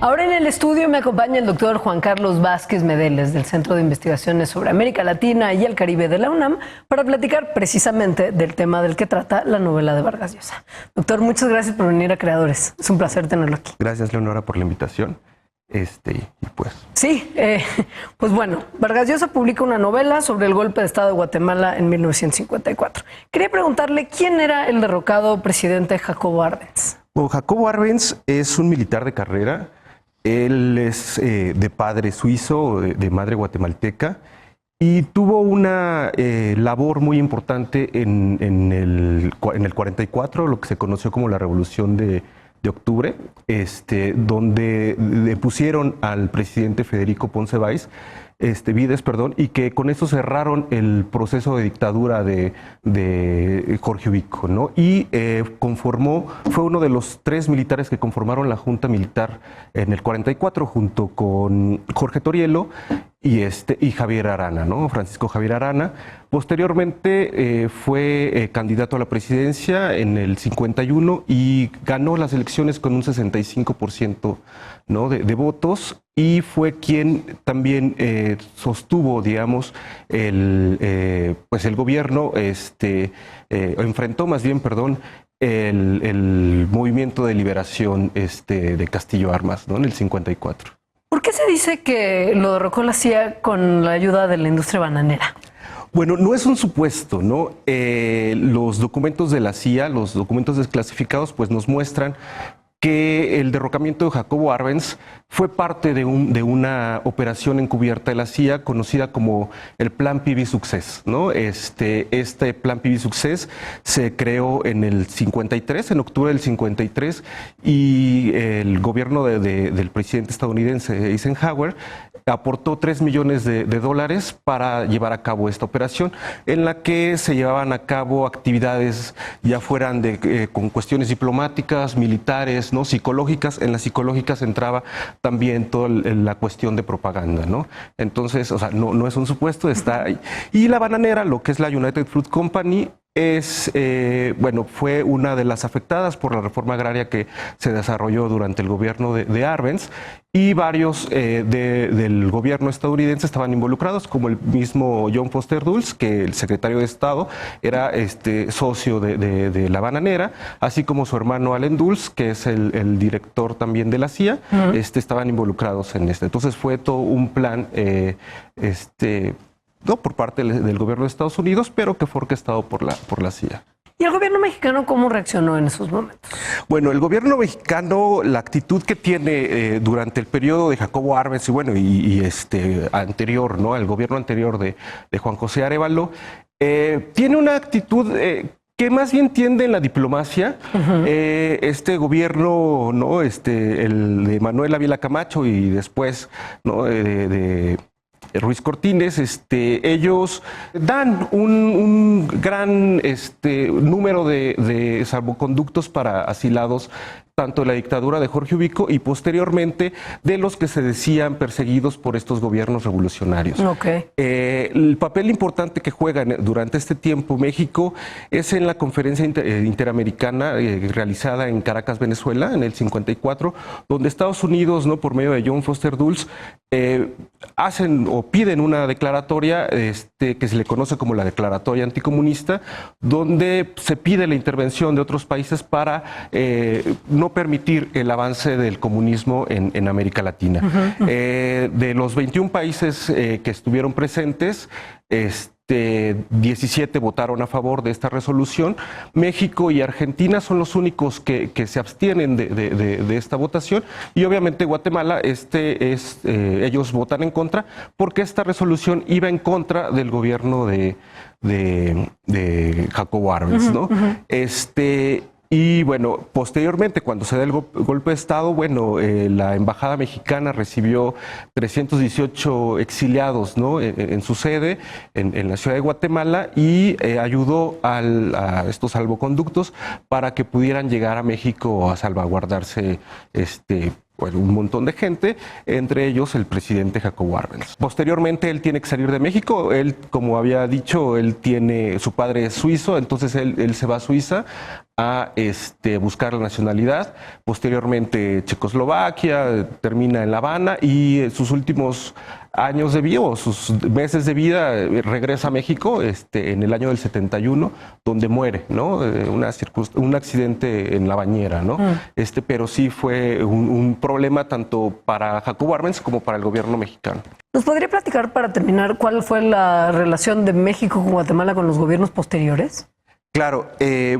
Ahora en el estudio me acompaña el doctor Juan Carlos Vázquez Medeles del Centro de Investigaciones sobre América Latina y el Caribe de la UNAM para platicar precisamente del tema del que trata la novela de Vargas Llosa. Doctor, muchas gracias por venir a Creadores. Es un placer tenerlo aquí. Gracias, Leonora, por la invitación. Sí, pues bueno, Vargas Llosa publica una novela sobre el golpe de Estado de Guatemala en 1954. Quería preguntarle quién era el derrocado presidente Jacobo Arbenz. Bueno, Jacobo Arbenz es un militar de carrera. Él es de padre suizo, de madre guatemalteca, y tuvo una labor muy importante en el 44, lo que se conoció como la Revolución de Octubre, donde depusieron al presidente Federico Ponce Vides, y que con eso cerraron el proceso de dictadura de Jorge Ubico, ¿no? Y fue uno de los 3 militares que conformaron la Junta Militar en el 44, junto con Jorge Torielo y Javier Arana, ¿no? Francisco Javier Arana. Posteriormente fue candidato a la presidencia en el 51 y ganó las elecciones con un 65%, ¿no? de votos, y fue quien también sostuvo, digamos, el gobierno, enfrentó más bien, el movimiento de liberación de Castillo Armas, ¿no? En el 54. ¿Por qué se dice que lo derrocó la CIA con la ayuda de la industria bananera? Bueno, no es un supuesto, ¿no? Los documentos de la CIA, los documentos desclasificados, pues nos muestran que el derrocamiento de Jacobo Arbenz fue parte de una operación encubierta de la CIA conocida como el Plan PV Success, ¿no? Este Plan PV Success se creó en el 53, en octubre del 53, y el gobierno del presidente estadounidense Eisenhower aportó $3 millones para llevar a cabo esta operación, en la que se llevaban a cabo actividades ya fueran con cuestiones diplomáticas, militares, ¿no? Psicológicas. En las psicológicas entraba también toda la cuestión de propaganda, ¿no? Entonces, o sea, no es un supuesto, está ahí. Y la bananera, lo que es la United Fruit Company, fue una de las afectadas por la reforma agraria que se desarrolló durante el gobierno de Arbenz, y varios del gobierno estadounidense estaban involucrados, como el mismo John Foster Dulles, que el secretario de Estado era socio de la bananera, así como su hermano Allen Dulles, que es el director también de la CIA, estaban involucrados en esto. Entonces fue todo un plan no por parte del gobierno de Estados Unidos, pero que fue orquestado por la CIA. ¿Y el gobierno mexicano cómo reaccionó en esos momentos? Bueno, el gobierno mexicano, la actitud que tiene durante el periodo de Jacobo Arbenz y anterior, ¿no? El gobierno anterior de Juan José Arévalo, tiene una actitud que más bien tiende en la diplomacia. Este gobierno, ¿no? El de Manuel Ávila Camacho y después, ¿no? de Ruiz Cortines, ellos dan un gran número de salvoconductos para asilados, tanto de la dictadura de Jorge Ubico y posteriormente de los que se decían perseguidos por estos gobiernos revolucionarios. Okay. El papel importante que juega durante este tiempo México es en la conferencia interamericana realizada en Caracas, Venezuela, en el 54, donde Estados Unidos, ¿no? Por medio de John Foster Dulles, hacen o piden una declaratoria que se le conoce como la declaratoria anticomunista, donde se pide la intervención de otros países para no permitir el avance del comunismo en América Latina. De los 21 países que estuvieron presentes, 17 votaron a favor de esta resolución. México y Argentina son los únicos que se abstienen de esta votación, y obviamente Guatemala, ellos votan en contra porque esta resolución iba en contra del gobierno de Jacobo Arbenz, ¿no? Y bueno, posteriormente, cuando se da el golpe de Estado, la embajada mexicana recibió 318 exiliados, ¿no? en su sede, en la ciudad de Guatemala, y ayudó a estos salvoconductos para que pudieran llegar a México a salvaguardarse un montón de gente, entre ellos el presidente Jacobo Arbenz. Posteriormente él tiene que salir de México. Él, como había dicho, su padre es suizo, entonces él se va a Suiza a buscar la nacionalidad, posteriormente Checoslovaquia, termina en La Habana y sus últimos años de vida o sus meses de vida regresa a México en el año del 71, donde muere, ¿no? Un accidente en la bañera, ¿no? Pero sí fue un problema tanto para Jacobo Arbenz como para el gobierno mexicano. ¿Nos podría platicar, para terminar, cuál fue la relación de México con Guatemala con los gobiernos posteriores? Claro,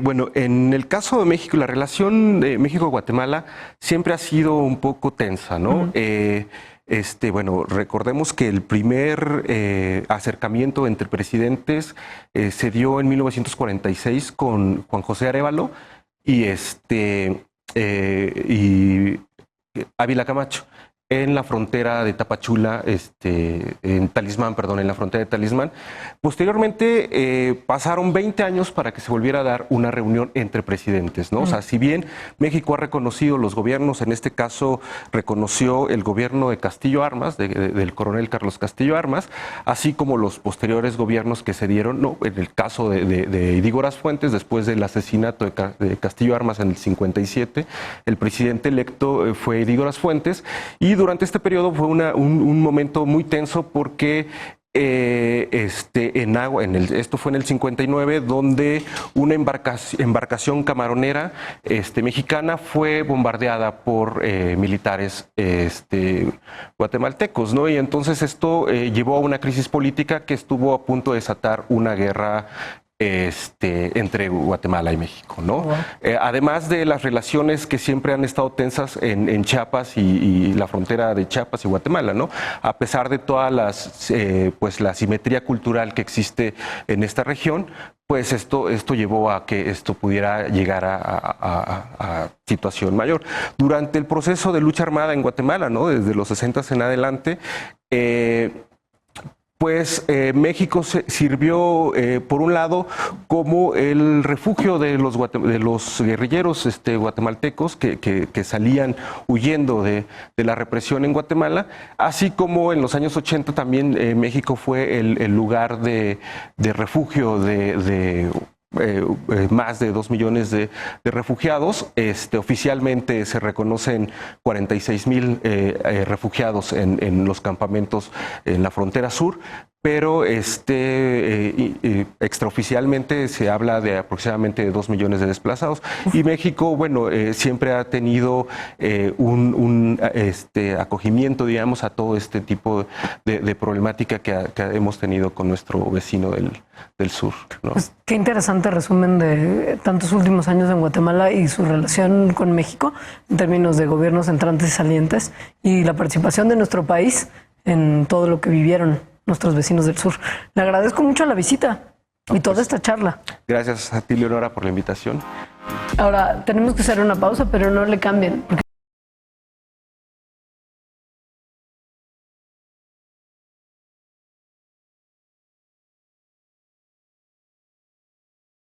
bueno, en el caso de México, la relación de México-Guatemala siempre ha sido un poco tensa, ¿no? Bueno, recordemos que el primer acercamiento entre presidentes se dio en 1946 con Juan José Arévalo y Ávila Camacho, en la frontera de Tapachula, en Talismán, perdón, en la frontera de Talismán. Posteriormente pasaron 20 años para que se volviera a dar una reunión entre presidentes, ¿no? O sea, si bien México ha reconocido los gobiernos, en este caso reconoció el gobierno de Castillo Armas, del coronel Carlos Castillo Armas, así como los posteriores gobiernos que se dieron, ¿no? En el caso de Idígoras Fuentes, después del asesinato de Castillo Armas en el 57, el presidente electo fue Idígoras Fuentes, y durante este periodo fue un momento muy tenso porque esto fue en el 59, donde una embarcación camaronera mexicana fue bombardeada por militares guatemaltecos, ¿no? Y entonces esto llevó a una crisis política que estuvo a punto de desatar una guerra entre Guatemala y México, ¿no? Wow. Además de las relaciones que siempre han estado tensas en Chiapas y la frontera de Chiapas y Guatemala, ¿no? A pesar de toda la simetría cultural que existe en esta región, pues esto llevó a que esto pudiera llegar a situación mayor. Durante el proceso de lucha armada en Guatemala, ¿no? Desde los 60 en adelante, México sirvió, por un lado, como el refugio de los guerrilleros guatemaltecos que salían huyendo de la represión en Guatemala, así como en los años 80 también México fue el lugar de refugio de más de 2 millones de refugiados. Oficialmente se reconocen 46,000 refugiados en los campamentos en la frontera sur, pero extraoficialmente se habla de aproximadamente 2 millones de desplazados. Y México, bueno, siempre ha tenido un acogimiento, digamos, a todo este tipo de problemática que hemos tenido con nuestro vecino del sur, ¿no? Pues qué interesante resumen de tantos últimos años en Guatemala y su relación con México en términos de gobiernos entrantes y salientes y la participación de nuestro país en todo lo que vivieron nuestros vecinos del sur. Le agradezco mucho la visita y toda esta charla. Gracias a ti, Leonora, por la invitación. Ahora tenemos que hacer una pausa, pero no le cambien.